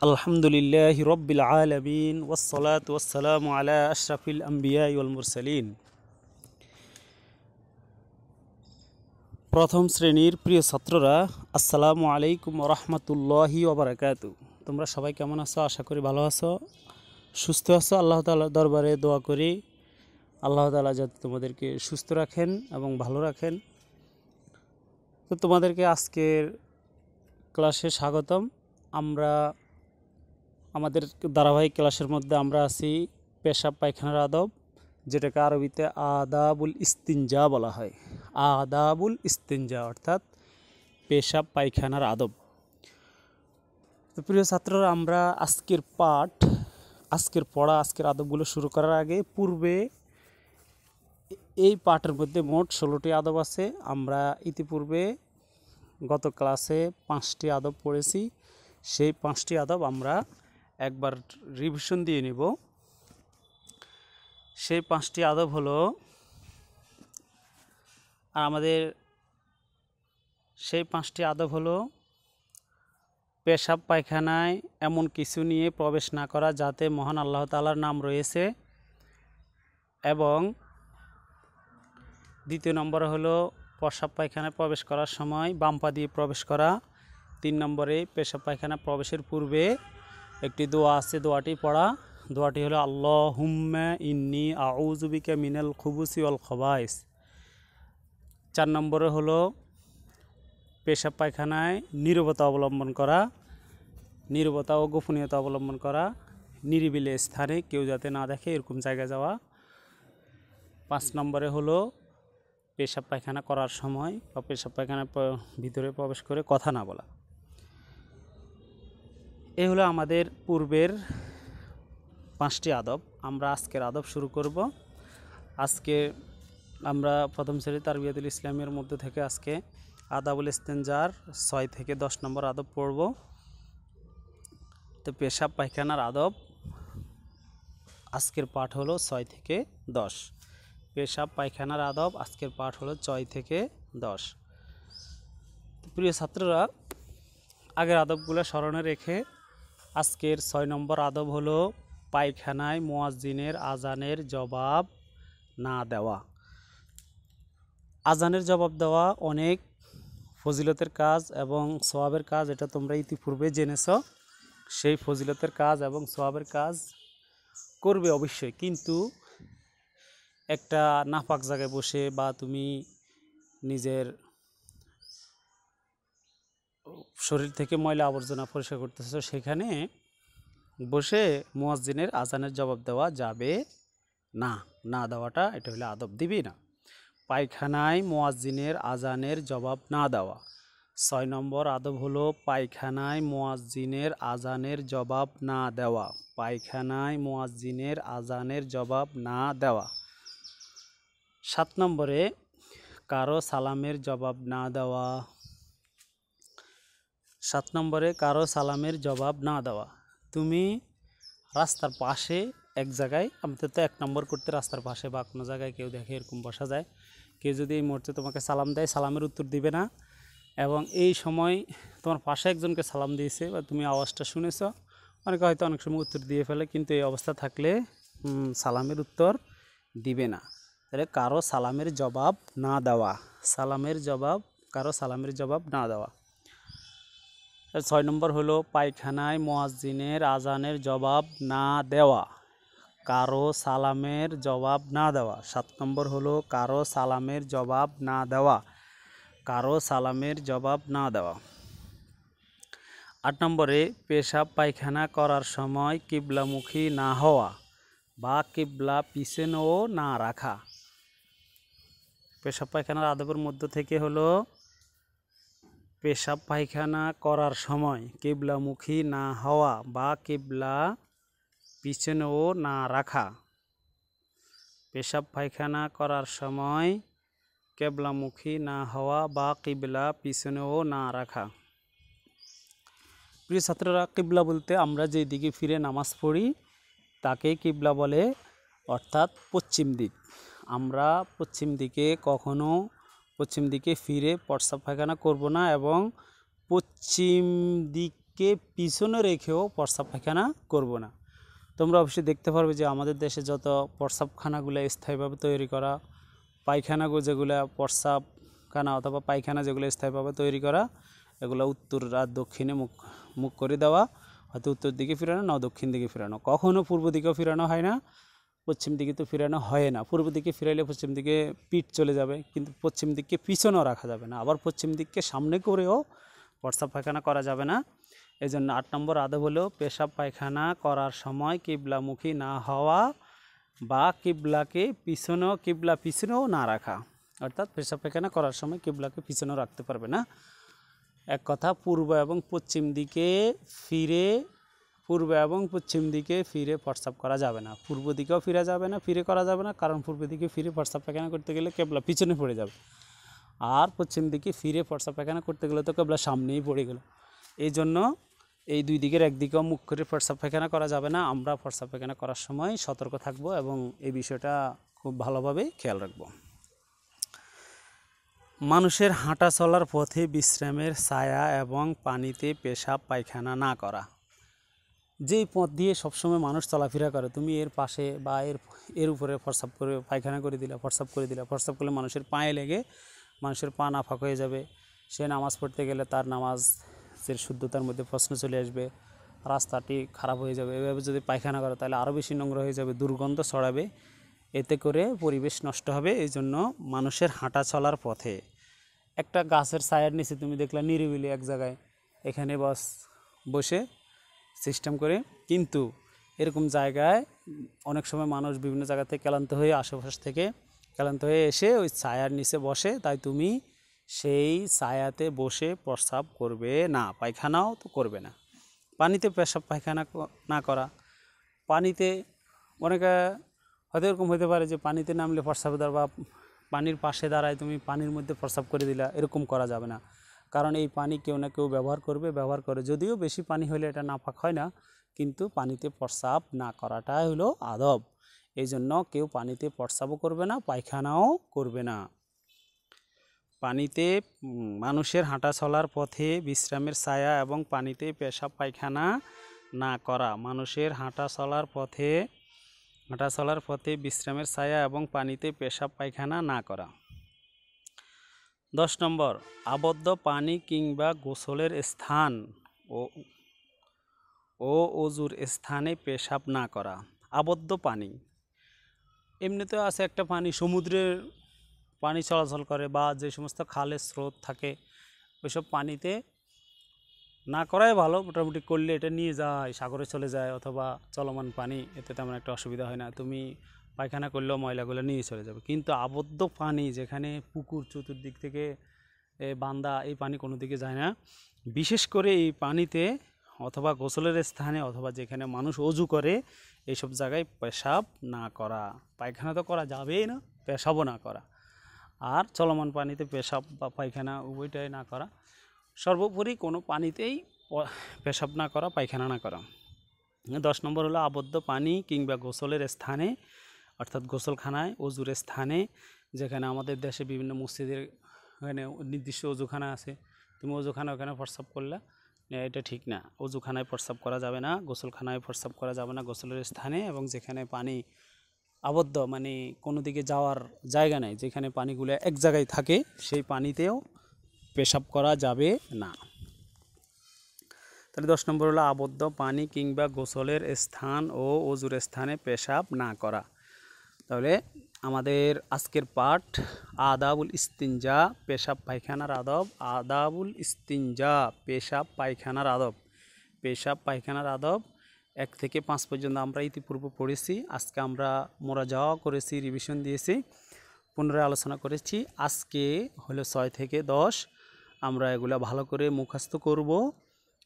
আলহামদুলিল্লাহি রব্বিল আলামিন ওয়াসসালাতু ওয়াসসালামু আলা আশরাফিল আম্বিয়া ওয়াল মুরসালিন। প্রথম শ্রেণীর প্রিয় ছাত্ররা, আসসালামু আলাইকুম ওয়া রাহমাতুল্লাহি ওয়া বারাকাতুহু। তোমরা সবাই কেমন আছো? আশা করি ভালো আছো, সুস্থ আছো। আল্লাহ তাআলার দরবারে দোয়া করি আল্লাহ তাআলা যাতে তোমাদেরকে সুস্থ রাখেন এবং ভালো রাখেন। তো তোমাদেরকে আজকের ক্লাসে স্বাগতম। আমরা আমাদের ধারাবাহিক ক্লাসের মধ্যে আমরা আছি পেশাব পায়খানার আদব, যেটাকে আরবিতে আদাবুল ইস্তিনজা বলা হয়। আদাবুল ইস্তিনজা অর্থাৎ পেশাব পায়খানার আদব। তো প্রিয় ছাত্ররা, আমরা আজকের আজকের আদবগুলো শুরু করার আগে পূর্বে এই পাঠের মধ্যে মোট 16টি আদব আছে। আমরা ইতিপূর্বে গত ক্লাসে 5টি আদব পড়েছি। সেই 5টি আদব আমরা একবার রিভিশন দিয়ে নিব। সেই 5টি আদব হলো, পেশাব পায়খানায় এমন কিছু নিয়ে প্রবেশ না করা যাতে মহান আল্লাহ তাআলার নাম রয়েছে, এবং দ্বিতীয় নম্বরে হলো পেশাব পায়খানায় প্রবেশ করার সময় বাম পা দিয়ে প্রবেশ করা। 3 নম্বরে পেশাব পায়খানা প্রবেশের পূর্বে একটি দোয়া আছে, দোয়াটি পড়া। দোয়াটি হলো আল্লাহুম্মা ইন্নী আউযু বিকা মিনাল খুবুসি ওয়াল খবাইস। 4 নম্বরে হলো পেশাব পায়খানায় নীরবতা ও গোপনীয়তা অবলম্বন করা, নিরিবিলি স্থানে কেউ যাতে না দেখে এরকম জায়গায় যাওয়া। 5 নম্বরে হলো পেশাব পায়খানা করার সময় বা পেশাব পায়খানার ভিতরে প্রবেশ করে কথা না বলা। এই হলো আমাদের পূর্বের 5টি আদব। আমরা আজকের আদব শুরু করব। আজকে আমরা প্রথম শ্রেণী তারবিয়াতুল ইসলামের মধ্যে থেকে আজকে আদাবুল ইস্তেনজার 6 থেকে 10 নম্বর আদব পড়ব। তো পেশাব পায়খানার আদব আজকের পাঠ হলো 6 থেকে 10। পেশাব পায়খানার আদব আজকের পাঠ হলো 6 থেকে 10। প্রিয় ছাত্ররা, আগের আদবগুলো স্মরণে রেখে আজকের 6 নম্বর আদব হলো পায়খানায় মুয়াজ্জিনের আজানের জবাব না দেওয়া। আজানের জবাব দেওয়া অনেক ফজিলতের কাজ এবং সওয়াবের কাজ, এটা তোমরা ইতিপূর্বে জেনেছ। সেই ফজিলতের কাজ এবং সওয়াবের কাজ করবে অবশ্যই, কিন্তু একটা নাপাক জায়গায় বসে বা তুমি নিজের শরীর থেকে ময়লা আবর্জনা পরিষ্কার করতেছো, সেখানে বসে মুয়াজ্জিনের আজানের জবাব দেওয়া যাবে না। না দেওয়াটা এটা হলো আদব, দিবি না। পায়খানায় মুয়াজ্জিনের আজানের জবাব না দেওয়া। 6 নম্বর আদব হলো পায়খানায় মুয়াজ্জিনের আজানের জবাব না দেওয়া। পায়খানায় মুয়াজ্জিনের আজানের জবাব না দেওয়া। 7 নম্বরে কারো সালামের জবাব না দেওয়া। 7 নম্বরে কারো সালামের জবাব না দেওয়া। তুমি রাস্তার পাশে এক জায়গায়, আমাদের তো 1 নম্বর করতে রাস্তার পাশে বা কোনো জায়গায় কেউ দেখে এরকম বসা যায়, কেউ যদি এই মুহূর্তে তোমাকে সালাম দেয়, সালামের উত্তর দিবে না। এবং এই সময় তোমার পাশে একজনকে সালাম দিয়েছে বা তুমি আওয়াজটা শুনেছ, অনেকে হয়তো অনেক সময় উত্তর দিয়ে ফেলে, কিন্তু এই অবস্থা থাকলে সালামের উত্তর দিবে না। তাহলে কারো সালামের জবাব না দেওয়া। কারো সালামের জবাব না দেওয়া। 6 নম্বর হলো পায়খানায় মুয়াজ্জিনের আজানের জবাব না দেওয়া। কারো সালামের জবাব না দেওয়া। 7 নম্বর হলো কারো সালামের জবাব না দেওয়া। কারো সালামের জবাব না দেওয়া। 8 নম্বরে পেশাব পায়খানা করার সময় কিবলামুখী না হওয়া বা কিবলা পিছনেও না রাখা। পেশাব পায়খানার আদবের মধ্য থেকে হলো পেশাব পায়খানা করার সময় কিবলামুখী না হওয়া বা কিবলা পিছনেও না রাখা। পেশাব পায়খানা করার সময় কিবলামুখী না হওয়া বা কিবলা পিছনেও না রাখা। প্রিয় ছাত্ররা, কিবলা বলতে আমরা যেই দিকে ফিরে নামাজ পড়ি তাকে কিবলা বলে, অর্থাৎ পশ্চিম দিক। আমরা পশ্চিম দিকে ফিরে প্রস্রাব পায়খানা করব না, এবং পশ্চিম দিক দিককে পিছনে রেখেও প্রস্রাব পায়খানা করব না। তোমরা অবশ্যই দেখতে পারবে যে আমাদের দেশে যত প্রস্রাবখানাগুলো স্থায়ীভাবে তৈরি করা, পায়খানাগুলো যেগুলো প্রস্রাবখানা অথবা পায়খানা যেগুলো স্থায়ীভাবে তৈরি করা, এগুলো উত্তর আর দক্ষিণে মুখ মুখ করে দেওয়া, হয়তো উত্তর দিকে ফিরানো না দক্ষিণ দিকে ফিরানো, কখনও পূর্ব দিকেও ফিরানো হয় না, পশ্চিম দিকে তো ফিরানো হয় না। পূর্ব দিকে ফিরাইলে পশ্চিম দিকে পিঠ চলে যাবে, কিন্তু পশ্চিম দিককে পিছনেও রাখা যাবে না, আবার পশ্চিম দিককে সামনে করেও প্রস্রাব পায়খানা করা যাবে না। এই জন্য 8 নম্বর আদব হলো পেশাব পায়খানা করার সময় কিবলামুখী না হওয়া বা কিবলাকে পিছনেও না রাখা, অর্থাৎ পেশাব পায়খানা করার সময় কিবলাকে পিছনেও রাখতে পারবে না। এক কথা, পূর্ব এবং পশ্চিম দিকে ফিরে প্রস্রাব করা যাবে না, পূর্ব দিকেও ফিরে করা যাবে না, কারণ পূর্ব দিকে ফিরে প্রস্রাব পায়খানা করতে গেলে কেবলা পিছনে পড়ে যাবে, আর পশ্চিম দিকে ফিরে প্রস্রাব পায়খানা করতে গেলে তো কেবলা সামনেই পড়ে গেল। এই জন্য এই দুই দিকের একদিকেও মুখ করে প্রস্রাব পায়খানা করা যাবে না। আমরা প্রস্রাব পায়খানা করার সময় সতর্ক থাকব এবং এই বিষয়টা খুব ভালোভাবে খেয়াল রাখব। মানুষের হাঁটা চলার পথে বিশ্রামের ছায়া এবং পানিতে পেশাব পায়খানা না করা। যেই পথ দিয়ে সবসময় মানুষ চলাফেরা করে, তুমি এর পাশে বা এর উপরে প্রস্রাব করে পায়খানা করে দিলা, প্রস্রাব করলে মানুষের পায়ে লেগে মানুষের পা নাফাক হয়ে যাবে, সে নামাজ পড়তে গেলে তার নামাজের শুদ্ধতার মধ্যে প্রশ্ন চলে আসবে, রাস্তাটি খারাপ হয়ে যাবে। এভাবে যদি পায়খানা করে তাহলে আরও বেশি নোংরা হয়ে যাবে, দুর্গন্ধ ছড়াবে, এতে করে পরিবেশ নষ্ট হবে। এই জন্য মানুষের হাঁটা চলার পথে একটা গাছের ছায়ার নিচে তুমি দেখলা নিরিবিলি এক জায়গায়, এখানে বসে সিস্টেম করে, কিন্তু এরকম জায়গায় অনেক সময় মানুষ বিভিন্ন জায়গা থেকে ক্লান্ত হয়ে আশেপাশ থেকে ক্লান্ত হয়ে এসে ওই ছায়ার নিচে বসে, তাই তুমি সেই ছায়াতে বসে প্রস্রাব করবে না, পায়খানাও তো করবে না। পানিতে পেশাব পায়খানা না করা। পানিতে অনেকে হয়তো এরকম হতে পারে যে পানিতে নামলে প্রস্রাব বা পানির পাশে দাঁড়ায় তুমি পানির মধ্যে প্রস্রাব করে দিলা, এরকম করা যাবে না, কারণ এই পানি কেউ না কেউ ব্যবহার করে, যদিও বেশি পানি হলে এটা নাপাক হয় না, কিন্তু পানিতে প্রস্রাব না করাটাই হলো আদব। এই জন্য কেউ পানিতে প্রস্রাবও করবে না, পায়খানাও করবে না। পানিতে মানুষের হাঁটা চলার পথে বিশ্রামের ছায়া এবং পানিতে পেশাব পায়খানা না করা। মানুষের হাঁটা চলার পথে বিশ্রামের ছায়া এবং পানিতে পেশাব পায়খানা না করা। 10 নম্বর, আবদ্ধ পানি কিংবা গোসলের স্থান ও অজুর স্থানে পেশাব না করা। আবদ্ধ পানি এমনিতেও আছে একটা পানি, সমুদ্রের পানি চলাচল করে বা যে সমস্ত খালের স্রোত থাকে, ওইসব পানিতে না করাই ভালো। মোটামুটি করলে এটা নিয়ে যায়, সাগরে চলে যায়, অথবা চলমান পানি, এতে তেমন একটা অসুবিধা হয় না, তুমি পায়খানা করলেও ময়লাগুলো নিয়ে চলে যাবে। কিন্তু আবদ্ধ পানি, যেখানে পুকুর চতুর্দিক থেকে বান্দা, এই পানি কোনো দিকে যায় না, বিশেষ করে এই পানিতে অথবা গোসলের স্থানে অথবা যেখানে মানুষ অজু করে, এইসব জায়গায় পেশাব না করা। পায়খানা তো করা যাবেই না, পেশাবও না করা। আর চলমান পানিতে পেশাব বা পায়খানা উভয়টাই না করা। সর্বোপরি কোনো পানিতেই পেশাব না করা, পায়খানা না করা। 10 নম্বর হলো আবদ্ধ পানি কিংবা গোসলের স্থানে, অর্থাৎ গোসলখানায়, অজুর স্থানে, যেখানে আমাদের দেশে বিভিন্ন মসজিদের ওখানে নির্দিষ্ট অজুখানা আছে, তুমি অজুখানা ওখানে প্রস্রাব করলে এটা ঠিক না। অজুখানায় প্রস্রাব করা যাবে না, গোসলখানায় প্রস্রাব করা যাবে না, গোসলের স্থানে এবং যেখানে পানি আবদ্ধ, মানে কোনো দিকে যাওয়ার জায়গা নেই, যেখানে পানিগুলো এক জায়গায় থাকে, সেই পানিতেও পেশাব করা যাবে না। তাহলে 10 নম্বর হলো আবদ্ধ পানি কিংবা গোসলের স্থান ও অজুর স্থানে পেশাব না করা। তাহলে আমাদের আজকের পাঠ আদাবুল ইস্তিনজা, পেশাব পায়খানার আদব। আদাবুল ইস্তিনজা, পেশাব পায়খানার আদব। পেশাব পায়খানার আদব 1 থেকে 5 পর্যন্ত আমরা ইতিপূর্বে পড়েছি। আজকে আমরা মোরাজাও করেছি, রিভিশন দিয়েছি, পুনরায় আলোচনা করেছি। আজকে হলো 6 থেকে 10। আমরা এগুলা ভালো করে মুখস্থ করব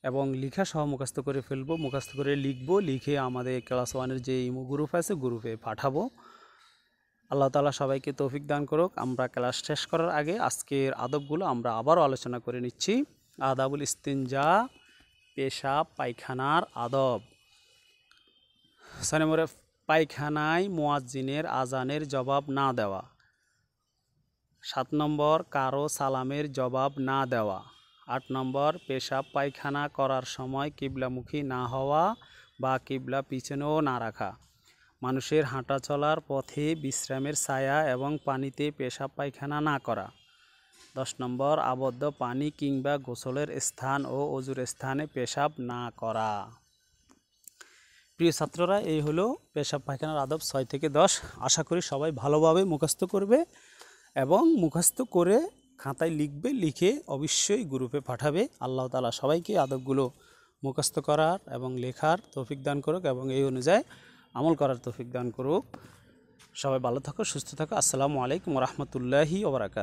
এবং লেখা সহ মুখস্থ করে ফেলবো, মুখস্থ করে লিখবো, লিখে আমাদের ক্লাস 1-এর যে ইমো গ্রুপ আছে, গ্রুপে পাঠাবো। আল্লাহ তাআলা সবাইকে তৌফিক দান করুক। আমরা ক্লাস শেষ করার আগে আজকের আদবগুলো আমরা আবারও আলোচনা করে নিচ্ছি। আদাবুল ইস্তিনজা, পেশাব পায়খানার আদব। 6 নম্বরে পায়খানায় মুয়াজ্জিনের আজানের জবাব না দেওয়া। 7 নম্বর, কারো সালামের জবাব না দেওয়া। 8 নম্বর পেশাব পায়খানা করার সময় কিবলামুখী না হওয়া বা কিবলা পিছনেও না রাখা। মানুষের হাঁটা চলার পথে বিশ্রামের ছায়া এবং পানিতে পেশাব পায়খানা না করা। 10 নম্বর আবদ্ধ পানি কিংবা গোসলের স্থান ও অজুর স্থানে পেশাব না করা। প্রিয় ছাত্ররা, এই হলো পেশাব পায়খানার আদব 6 থেকে 10। আশা করি সবাই ভালোভাবে মুখস্থ করবে এবং মুখস্থ করে খাতায় লিখবে, লিখে অবশ্যই গ্রুপে পাঠাবে। আল্লাহ তাআলা সবাইকে আদবগুলো মুখস্থ করার এবং লেখার তৌফিক দান করুক এবং এই অনুযায়ী আমল করার তৌফিক দান করুক। সবাই ভালো থাকো, সুস্থ থাকো। আসসালামু আলাইকুম ওয়া রাহমাতুল্লাহি ওয়া বারাকাতুহু।